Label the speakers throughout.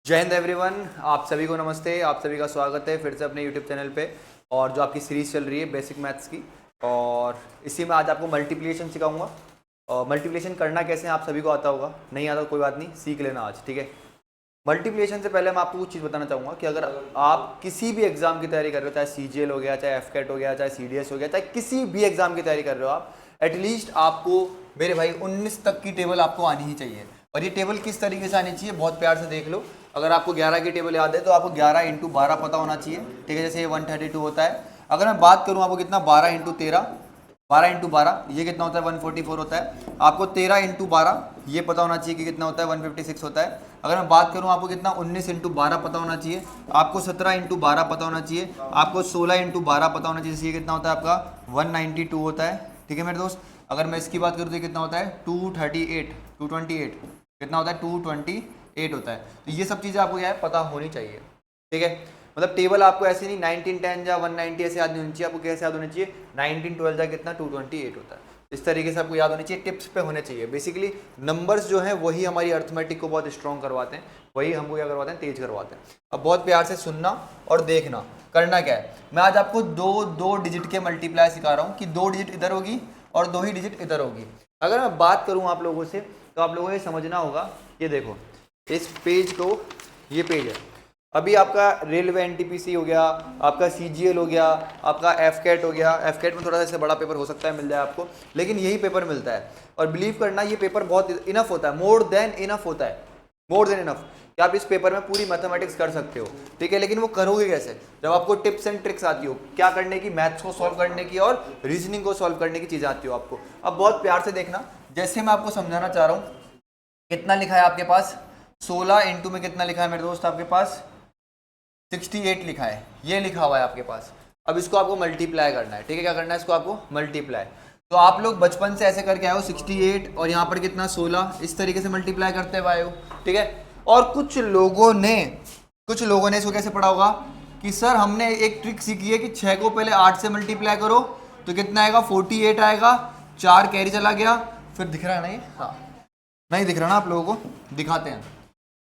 Speaker 1: जय हिंद एवरीवन। आप सभी को नमस्ते। आप सभी का स्वागत है फिर से अपने यूट्यूब चैनल पे। और जो आपकी सीरीज़ चल रही है बेसिक मैथ्स की, और इसी में आज आपको मल्टीप्लिकेशन सिखाऊंगा। और मल्टीप्लिकेशन करना कैसे है आप सभी को आता होगा, नहीं आता कोई बात नहीं, सीख लेना आज, ठीक है। मल्टीप्लिकेशन से पहले मैं आपको कुछ चीज़ बताना चाहूँगा कि अगर आप किसी भी एग्जाम की तैयारी कर रहे हो, चाहे CGL हो गया, चाहे एफकेट हो गया, चाहे CDS हो गया, चाहे किसी भी एग्जाम की तैयारी कर रहे हो आप, एटलीस्ट आपको मेरे भाई 19 तक की टेबल आपको आनी ही चाहिए। और ये टेबल किस तरीके से आनी चाहिए बहुत प्यार से देख लो। अगर आपको 11 की टेबल याद है तो आपको 11 इंटू 12 पता होना चाहिए, ठीक है। जैसे ये 132 होता है, अगर मैं बात करूँ आपको कितना 12 इंटू 13, 12 इंटू 12 ये कितना होता है 144 होता है। आपको 13 इंटू 12 ये पता होना चाहिए कि कितना होता है 156 होता है। अगर मैं बात करूँ आपको कितना 19 इंटू 12 पता होना चाहिए, आपको 17 इंटू 12 पता होना चाहिए, आपको 16 इंटू 12 पता होना चाहिए, ये कितना होता है आपका 192 होता है, ठीक है मेरे दोस्त। अगर मैं इसकी बात करूँ तो ये कितना होता है 228 कितना होता है 228 होता है। तो ये सब चीज़ें आपको क्या है पता होनी चाहिए, ठीक है। मतलब टेबल आपको ऐसे नहीं 1910 या 190 ऐसे याद नहीं होनी चाहिए, आपको कैसे याद होनी चाहिए 1912 जा कितना 228 होता है। इस तरीके से आपको याद होनी चाहिए, टिप्स पे होने चाहिए। बेसिकली नंबर्स जो हैं वही हमारी अर्थमेटिक को बहुत स्ट्रॉन्ग करवाते हैं, वही हमको क्या करवाते हैं तेज करवाते हैं। अब बहुत प्यार से सुनना और देखना। करना क्या है, मैं आज आपको दो डिजिट के मल्टीप्लाई सिखा रहा हूँ कि 2 डिजिट इधर होगी और 2 ही डिजिट इधर होगी। अगर मैं बात करूँ आप लोगों से तो आप लोगों को ये समझना होगा, ये देखो इस पेज को, ये पेज है, अभी आपका रेलवे NTPC हो गया, आपका CGL हो गया, आपका एफकेट हो गया। एफकेट में थोड़ा सा इससे बड़ा पेपर हो सकता है मिल जाए आपको, लेकिन यही पेपर मिलता है। और बिलीव करना ये पेपर बहुत इनफ होता है, मोर देन इनफ होता है, मोर देन इनफ कि आप इस पेपर में पूरी मैथमेटिक्स कर सकते हो, ठीक है। लेकिन वो करोगे कैसे जब आपको टिप्स एंड ट्रिक्स आती हो क्या करने की, मैथ्स को सॉल्व करने की और रीजनिंग को सॉल्व करने की चीज़ें आती हो आपको। अब बहुत प्यार से देखना, जैसे मैं आपको समझाना चाह रहा हूँ। कितना लिखा है आपके पास 16 इंटू में कितना लिखा है मेरे दोस्त आपके पास 68 लिखा है, ये लिखा हुआ है आपके पास। अब इसको आपको मल्टीप्लाई करना है, ठीक है। क्या करना है इसको आपको मल्टीप्लाई। तो आप लोग बचपन से ऐसे करके आए हो 68 और यहाँ पर कितना 16, इस तरीके से मल्टीप्लाई करते हुए आए हो, ठीक है। और कुछ लोगों ने इसको कैसे पढ़ा होगा कि सर हमने एक ट्रिक सीखी है कि 6 को पहले 8 से मल्टीप्लाई करो तो कितना आएगा 48 आएगा, 4 कैरी चला गया, फिर दिख रहा है नहीं, हाँ नहीं दिख रहा ना आप लोगों को, दिखाते हैं।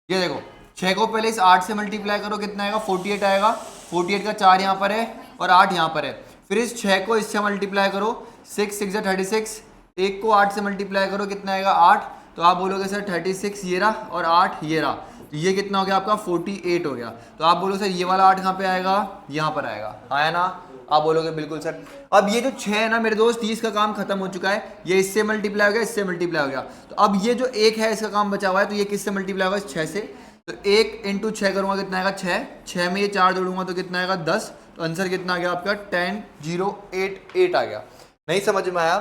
Speaker 1: ये देखो 6 को पहले इस 8 से मल्टीप्लाई करो कितना आएगा 48 आएगा, 48 का 4 यहाँ पर है और 8 यहाँ पर है। फिर इस 6 को इससे मल्टीप्लाई करो, 6 6 36, 1 को 8 से मल्टीप्लाई करो कितना आएगा 8, तो आप बोलोगे सर 36 ये रहा और 8 ये रहा, तो ये कितना हो गया आपका 48 हो गया। तो आप बोलोगे सर ये वाला 8 कहाँ पे आएगा, यहाँ पर आएगा, आया ना। आप बोलोगे बिल्कुल सर। अब ये जो 6 है ना मेरे दोस्त, 30 का काम खत्म हो चुका है, ये इससे मल्टीप्लाई हो गया, इससे मल्टीप्लाई हो गया। तो अब ये जो 1 है इसका काम बचा हुआ है, तो ये किससे मल्टीप्लाई होगा 6 से। तो 1 इंटू 6 करूंगा कितना आएगा 6, 6 में ये 4 जोड़ूंगा तो कितना आएगा 10। तो आंसर कितना आ गया आपका 10088 आ गया। नहीं समझ में आया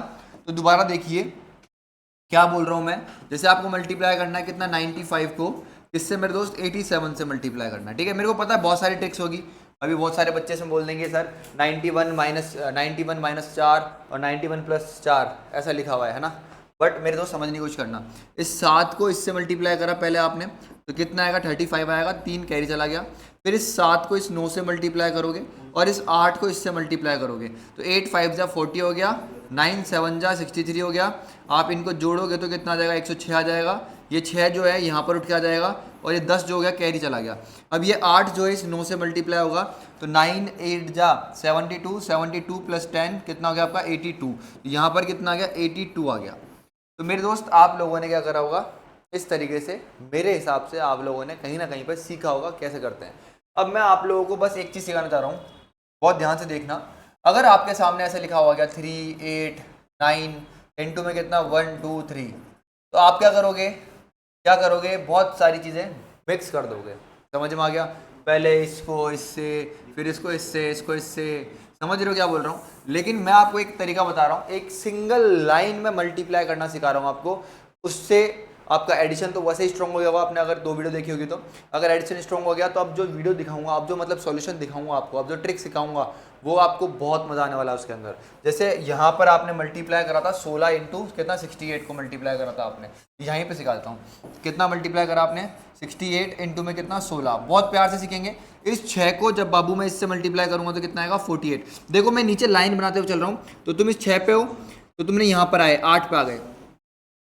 Speaker 1: तो दोबारा देखिए क्या बोल रहा हूं मैं। जैसे आपको मल्टीप्लाई करना है कितना 95 को इससे मेरे दोस्त 87 से मल्टीप्लाई करना है, ठीक है। मेरे को पता है बहुत सारी ट्रिक्स होगी, अभी बहुत सारे बच्चे इसमें बोल देंगे सर 91 माइनस 4 और 91 प्लस 4 ऐसा लिखा हुआ है ना। बट मेरे दोस्त समझने की कोशिश करना, इस 7 को इससे मल्टीप्लाई करा पहले आपने तो कितना आएगा 35 आएगा, 3 कैरी चला गया। फिर इस 7 को इस 9 से मल्टीप्लाई करोगे और इस 8 को इससे मल्टीप्लाई करोगे तो 8 5 जा 40 हो गया, 9 7 जा 63 हो गया। आप इनको जोड़ोगे तो कितना आ जाएगा 106 आ जाएगा। ये 6 जो है यहाँ पर उठ के आ जाएगा और ये 10 जो हो गया कैरी चला गया। अब ये 8 जो है इस 9 से मल्टीप्लाई होगा तो 9 8 जा 72, 72 प्लस 10 कितना हो गया आपका 82, यहाँ पर कितना आ गया 82 आ गया। तो मेरे दोस्त आप लोगों ने क्या करा होगा इस तरीके से, मेरे हिसाब से आप लोगों ने कहीं ना कहीं पर सीखा होगा कैसे करते हैं। अब मैं आप लोगों को बस एक चीज़ सिखाना चाह रहा हूँ, बहुत ध्यान से देखना। अगर आपके सामने ऐसे लिखा हुआ गया 3 8 9 इंटू में कितना 1 2 3, तो आप क्या करोगे बहुत सारी चीज़ें मिक्स कर दोगे। समझ में आ गया, पहले इसको इससे, फिर इसको इससे, इसको इससे, समझ रहे हो क्या बोल रहा हूँ। लेकिन मैं आपको एक तरीका बता रहा हूँ, एक सिंगल लाइन में मल्टीप्लाई करना सिखा रहा हूँ आपको, उससे आपका एडिशन तो वैसे ही स्ट्रॉन्ग हो गया होगा। आपने अगर 2 वीडियो देखी होगी तो अगर एडिशन स्ट्रॉन्ग हो गया तो अब जो वीडियो दिखाऊंगा, अब जो मतलब सॉल्यूशन दिखाऊंगा आपको, अब जो ट्रिक सिखाऊंगा वो आपको बहुत मजा आने वाला है उसके अंदर। जैसे यहाँ पर आपने मल्टीप्लाई करा था 16 इंटू कितना 68 को मल्टीप्लाई करा था आपने, यहीं पे सिखाता हूँ कितना मल्टीप्लाई करा आपने 68 इंटू में कितना 16। बहुत प्यार से सीखेंगे। इस 6 को जब बाबू मैं इससे मल्टीप्लाई करूंगा तो कितना आएगा 48। देखो मैं नीचे लाइन बनाते हुए चल रहा हूँ, तो तुम इस 6 पे हो तो तुमने यहाँ पर आए 8 पे आ गए,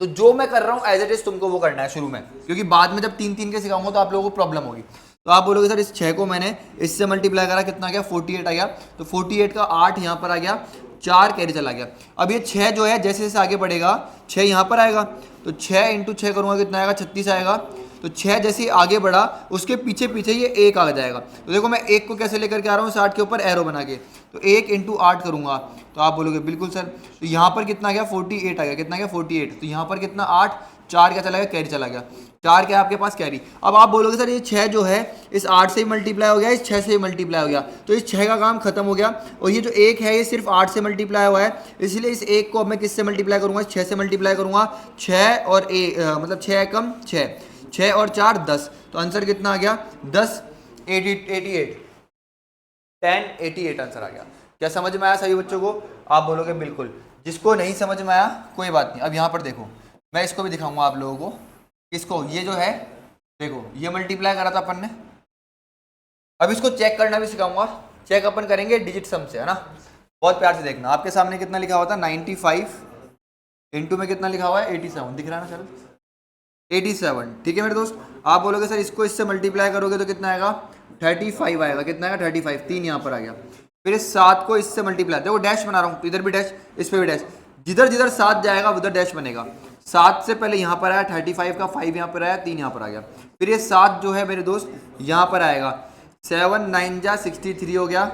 Speaker 1: तो जो मैं कर रहा हूँ एज इट इज तुमको वो करना है शुरू में, क्योंकि बाद में जब 3 3 के सिखाऊंगा तो आप लोगों को प्रॉब्लम होगी। तो आप बोलोगे सर इस 6 को मैंने इससे मल्टीप्लाई करा, कितना आ गया 48 आ गया। तो 48 का 8 यहाँ पर आ गया, 4 कैरी चला गया। अब ये 6 जो है जैसे जैसे आगे बढ़ेगा 6 यहाँ पर आएगा, तो 6 इंटू 6 करूँगा कितना आएगा 36 आएगा। तो 6 जैसे ही आगे बढ़ा उसके पीछे पीछे ये 1 आ जाएगा। तो देखो मैं 1 को कैसे लेकर के आ रहा हूँ 60 के ऊपर एरो बना के, तो 1 इंटू 8 करूँगा। तो आप बोलोगे बिल्कुल सर, तो यहाँ पर कितना आ गया 48 आ गया, कितना आ गया 48। तो यहाँ पर कितना 8, 4 क्या चला गया कैरी चला गया, 4 क्या आपके पास कैरी। अब आप बोलोगे सर ये 6 जो है इस 8 से ही मल्टीप्लाई हो गया, इस 6 से ही मल्टीप्लाई हो गया, तो इस 6 का काम खत्म हो गया। और ये जो 1 है ये सिर्फ 8 से मल्टीप्लाई हुआ है, इसलिए इस 1 को अब मैं किससे मल्टीप्लाई करूँगा, 6 से मल्टीप्लाई करूँगा। 6 और मतलब 6 कम 6, 6 और 4 10, तो आंसर कितना आ गया 10 88 1088 आंसर आ गया। क्या समझ में आया सभी बच्चों को? आप बोलोगे बिल्कुल। जिसको नहीं समझ में आया कोई बात नहीं, अब यहाँ पर देखो मैं इसको भी दिखाऊंगा आप लोगों को। इसको ये जो है देखो ये मल्टीप्लाई करा था अपन ने, अब इसको चेक करना भी सिखाऊंगा। चेक अपन करेंगे डिजिट सम से, है ना। बहुत प्यार से देखना, आपके सामने कितना लिखा हुआ था 95 इंटू में कितना लिखा हुआ है 87, दिख रहा है ना सर 87, ठीक है मेरे दोस्त। आप बोलोगे सर इसको इससे मल्टीप्लाई करोगे तो कितना आएगा 35 आएगा, कितना आएगा 35, 3 यहाँ पर आ गया। फिर इस 7 को इससे मल्टीप्लाई, देखो डैश बना रहा हूँ, इधर भी डैश इस पर भी डैश, जिधर जिधर 7 जाएगा उधर डैश बनेगा। 7 से पहले यहाँ पर आया 35 का 5 यहाँ पर आया, 3 यहाँ पर आ गया। फिर ये 7 जो है मेरे दोस्त यहाँ पर आएगा, 7 9 जा 63 हो गया।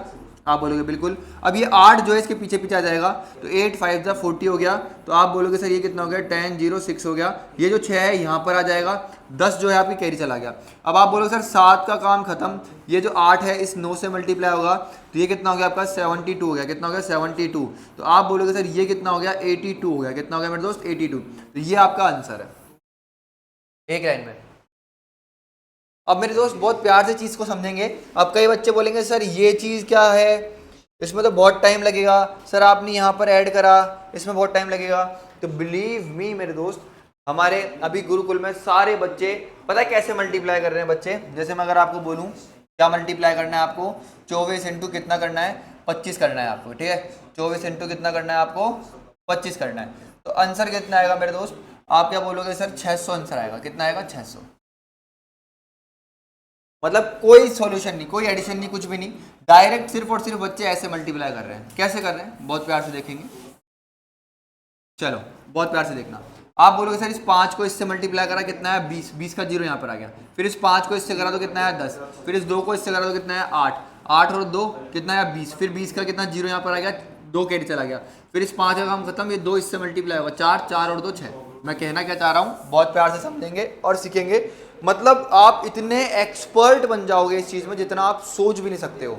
Speaker 1: आप बोलोगे बिल्कुल। अब ये 8 जो है इसके पीछे पीछे आ जाएगा, तो 8 5 जा 40 हो गया। तो आप बोलोगे सर ये कितना हो गया 10 0 6 हो गया। ये जो 6 है यहाँ पर आ जाएगा, 10 जो है आपकी कैरी चला गया। अब आप बोलोगे सर 7 का काम खत्म, ये जो 8 है इस 9 से मल्टीप्लाई होगा, तो ये कितना हो गया आपका 72 हो गया, कितना हो गया 72। तो आप बोलोगे सर ये कितना हो गया 82 हो गया, कितना हो गया मेरे दोस्त 82। तो ये आपका आंसर है एक लाइन में। अब मेरे दोस्त बहुत प्यार से चीज़ को समझेंगे। अब कई बच्चे बोलेंगे सर ये चीज़ क्या है, इसमें तो बहुत टाइम लगेगा, सर आपने यहाँ पर ऐड करा इसमें बहुत टाइम लगेगा। तो बिलीव मी मेरे दोस्त, हमारे अभी गुरुकुल में सारे बच्चे पता है कैसे मल्टीप्लाई कर रहे हैं बच्चे। जैसे मैं अगर आपको बोलूँ क्या मल्टीप्लाई करना है आपको, 24 इंटू कितना करना है 25 करना है आपको, ठीक है। 24 इंटू कितना करना है आपको 25 करना है। तो आंसर कितना आएगा मेरे दोस्त, आप क्या बोलोगे सर 600 आंसर आएगा, कितना आएगा 600। मतलब कोई सॉल्यूशन नहीं, कोई एडिशन नहीं, कुछ भी नहीं, डायरेक्ट सिर्फ और सिर्फ बच्चे ऐसे मल्टीप्लाई कर रहे हैं। कैसे कर रहे हैं बहुत प्यार से देखेंगे, चलो बहुत प्यार से देखना। आप बोलोगे सर इस 5 को इससे मल्टीप्लाई करा कितना है 20, 20 का 0 यहाँ पर आ गया। फिर इस 5 को इससे करा तो कितना है 10, फिर इस 2 को इससे करा तो कितना है 8, 8 और 2 कितना है 20, फिर 20 का कितना 0 यहाँ पर आ गया, 2 कैरी चला गया। फिर इस 5 का काम खत्म, ये 2 इससे मल्टीप्लाई होगा 4, 4 और 2 6। मैं कहना क्या चाह रहा हूँ बहुत प्यार से समझेंगे और सीखेंगे, मतलब आप इतने एक्सपर्ट बन जाओगे इस चीज में जितना आप सोच भी नहीं सकते हो।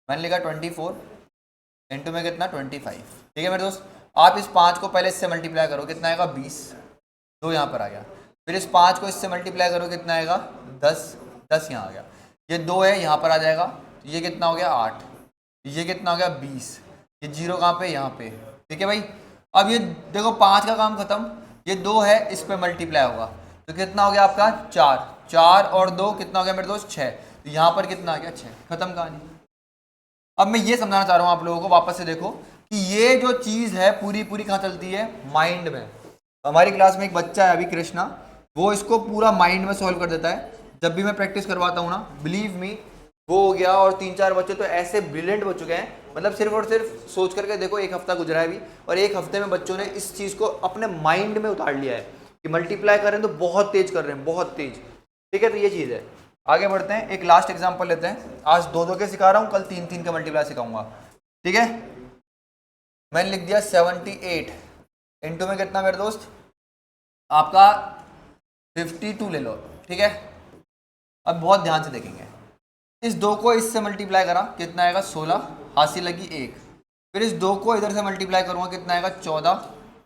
Speaker 1: मैंने लिखा 24 इंटू में कितना 25, ठीक है मेरे दोस्त। आप इस 5 को पहले इससे मल्टीप्लाई करो कितना आएगा 20, 2 यहाँ पर आ गया। फिर इस 5 को इससे मल्टीप्लाई करो कितना आएगा 10, 10 यहाँ आ गया। ये 2 है यहाँ पर आ जाएगा, तो ये कितना हो गया 8, ये कितना हो गया 20, ये 0 कहाँ पे यहाँ पे, ठीक है भाई। अब ये देखो 5 का काम खत्म, ये 2 है इस पे मल्टीप्लाई होगा, तो कितना हो गया आपका 4, 4 और 2 कितना हो गया मेरे दोस्त 6। तो यहाँ पर कितना आ गया 6, खत्म कहानी। अब मैं ये समझाना चाह रहा हूँ आप लोगों को, वापस से देखो कि ये जो चीज़ है पूरी पूरी कहाँ चलती है माइंड में। हमारी क्लास में एक बच्चा है अभी कृष्णा, वो इसको पूरा माइंड में सॉल्व कर देता है। जब भी मैं प्रैक्टिस करवाता हूँ ना, बिलीव मी, वो हो गया और 3-4 बच्चे तो ऐसे ब्रिलियंट हो चुके हैं, मतलब सिर्फ और सिर्फ सोच करके देखो, एक हफ्ता गुजरा है अभी और एक हफ्ते में बच्चों ने इस चीज़ को अपने माइंड में उतार लिया है कि मल्टीप्लाई कर रहे हैं तो बहुत तेज कर रहे हैं, बहुत तेज, ठीक है। तो ये चीज़ है। आगे बढ़ते हैं, एक लास्ट एग्जाम्पल लेते हैं। आज 2-2 के सिखा रहा हूँ, कल 3-3 का मल्टीप्लाई सिखाऊंगा, ठीक है। मैंने लिख दिया 78 इंटू में कितना मेरे दोस्त आपका 52 ले लो, ठीक है। अब बहुत ध्यान से देखेंगे, इस 2 को इससे मल्टीप्लाई करा कितना आएगा 16, हासिल लगी 1। फिर इस 2 को इधर से मल्टीप्लाई करूंगा कितना आएगा 14,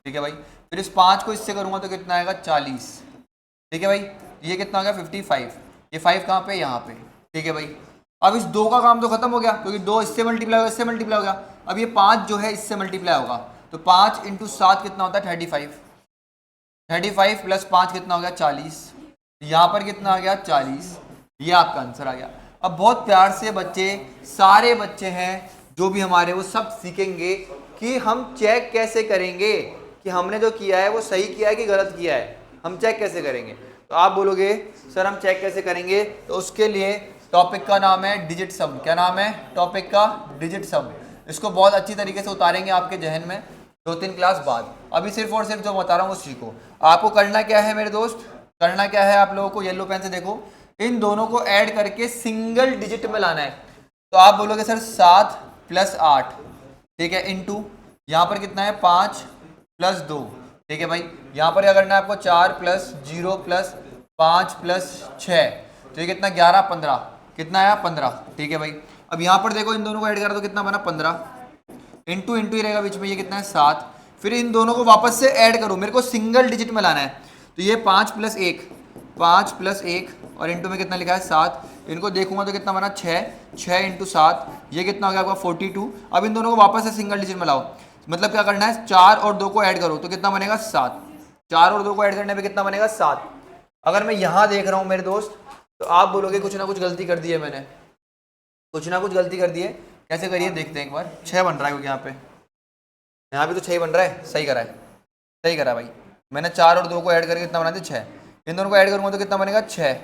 Speaker 1: ठीक है भाई। फिर इस 5 को इससे करूंगा तो कितना आएगा 40, ठीक है भाई। ये कितना आ गया 55, ये 5 कहाँ पे यहाँ पे, ठीक है भाई। अब इस 2 का काम तो खत्म हो गया क्योंकि 2 इससे मल्टीप्लाई होगा, इससे मल्टीप्लाई होगा। अब ये 5 जो है इससे मल्टीप्लाई होगा, तो 5 इंटू 7 कितना होता है 35, 35 प्लस 5 कितना हो गया 40, यहाँ पर कितना आ गया 40, ये आपका आंसर आ गया। अब बहुत प्यार से बच्चे, सारे बच्चे हैं जो भी हमारे, वो सब सीखेंगे कि हम चेक कैसे करेंगे कि हमने जो किया है वो सही किया है कि गलत किया है, हम चेक कैसे करेंगे। तो आप बोलोगे सर हम चेक कैसे करेंगे, तो उसके लिए टॉपिक का नाम है डिजिट सम। क्या नाम है टॉपिक का? डिजिट सम। इसको बहुत अच्छी तरीके से उतारेंगे आपके जहन में 2-3 क्लास बाद। अभी सिर्फ और सिर्फ जो बता रहा हूँ वो सीखो। आपको करना क्या है मेरे दोस्त, करना क्या है आप लोगों को, येलो पेन से देखो, इन दोनों को ऐड करके सिंगल डिजिट में लाना है। तो आप बोलोगे सर 7 + 8, ठीक है, इंटू यहाँ पर कितना है 5 + 2, ठीक है भाई। यहाँ पर क्या करना है आपको 4 + 0 + 5 + 6, तो ये कितना 11 15, कितना आया 15, ठीक है भाई। अब यहाँ पर देखो इन दोनों को ऐड करा तो कितना बना 15, इंटू इंटू ही रहेगा बीच में, ये कितना है 7। फिर इन दोनों को वापस से ऐड करो, मेरे को सिंगल डिजिट में लाना है। तो ये 5 + 1, 5 + 1 और इंटू में कितना लिखा है 7। इनको देखूंगा तो कितना बना 6, 6 × 7, ये कितना हो गया आपका 42। अब इन दोनों को वापस से सिंगल डिजिट में लाओ, मतलब क्या करना है 4 और 2 को ऐड करो तो कितना बनेगा 7, 4 और 2 को ऐड करने पे कितना बनेगा 7। अगर मैं यहाँ देख रहा हूँ मेरे दोस्त तो आप बोलोगे कुछ ना कुछ गलती कर दी है मैंने, कुछ ना कुछ गलती कर दी है। कैसे करिए देखते हैं एक बार। 6 बन रहा है क्योंकि यहाँ पे तो 6 बन रहा है, सही करा है, सही करा भाई। मैंने 4 और 2 को ऐड करके कितना बना दिया 6, इन दोनों को ऐड करूँगा तो कितना बनेगा 6।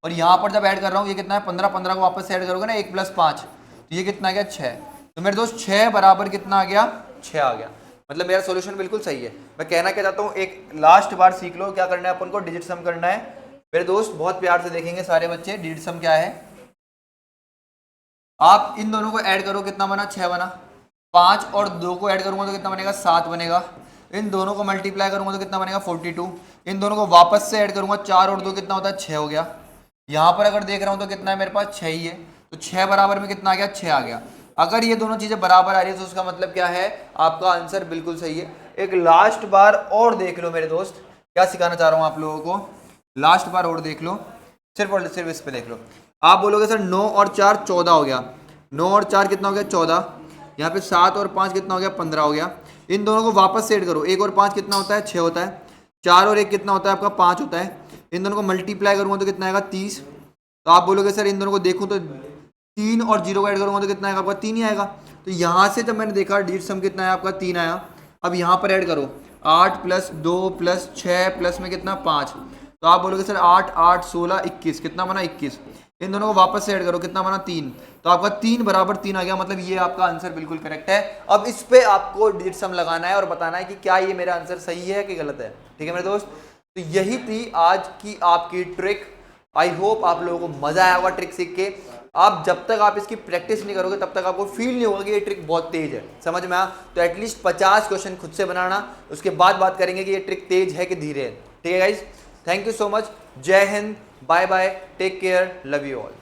Speaker 1: और यहाँ पर जब ऐड कर रहा हूँ ये कितना है 15, 15 को वापस से ऐड करोगे ना 1 + 5, तो ये कितना आ गया 6। तो मेरे दोस्त 6 बराबर कितना आ गया 6 आ गया। मतलब मेरा सोल्यूशन बिल्कुल सही है। मैं कहना क्या चाहता हूँ, एक लास्ट बार सीख लो क्या करना है अपन को, डिजिट सम करना है मेरे दोस्त। बहुत प्यार से देखेंगे सारे बच्चे डिजिट सम क्या है। आप इन दोनों को ऐड करो कितना बना 6 बना, 5 और 2 को ऐड करूंगा तो कितना बनेगा 7 बनेगा। इन दोनों को मल्टीप्लाई करूंगा तो कितना बनेगा 42। इन दोनों को वापस से ऐड करूंगा 4 और 2 कितना होता है 6 हो गया। यहाँ पर अगर देख रहा हूँ तो कितना है मेरे पास 6 ही है, तो 6 बराबर में कितना आ गया 6 आ गया। अगर ये दोनों चीजें बराबर आ रही है तो उसका मतलब क्या है, आपका आंसर बिल्कुल सही है। एक लास्ट बार और देख लो मेरे दोस्त, क्या सिखाना चाह रहा हूँ आप लोगों को, लास्ट बार और देख लो, सिर्फ और सिर्फ इस पे देख लो। आप बोलोगे सर 9 और 4 14 हो गया, 9 और 4 कितना हो गया 14, यहाँ पे 7 और 5 कितना हो गया 15 हो गया। इन दोनों को वापस से ऐड करो, 1 और 5 कितना होता है 6 होता है, 4 और 1 कितना होता है आपका 5 होता है। इन दोनों को मल्टीप्लाई करूंगा तो कितना आएगा 30। तो आप बोलोगे सर इन दोनों को देखूं तो 3 और 0 को ऐड करूंगा तो कितना आएगा आपका 3 ही आएगा। तो यहाँ से जब मैंने देखा डिजिट सम कितना है आपका 3 आया। अब यहाँ पर ऐड करो 8 + 2 + 6 प्लस में कितना 5। तो आप बोलोगे सर 8 8 16 21, कितना बना 21। इन दोनों को वापस से ऐड करो कितना बना 3, तो आपका 3 बराबर 3 आ गया। मतलब ये आपका आंसर बिल्कुल करेक्ट है। अब इस पे आपको डिजिट सम लगाना है और बताना है कि क्या ये मेरा आंसर सही है कि गलत है, ठीक है मेरे दोस्त। तो यही थी आज की आपकी ट्रिक। आई होप आप लोगों को मजा आया होगा ट्रिक सीख के। आप जब तक आप इसकी प्रैक्टिस नहीं करोगे तब तक आपको फील नहीं होगा कि ये ट्रिक बहुत तेज है, समझ में आया। तो एटलीस्ट 50 क्वेश्चन खुद से बनाना, उसके बाद बात करेंगे कि ये ट्रिक तेज है कि धीरे है, ठीक है guys. Thank you so much, जय हिंद, bye bye, take care, love you all.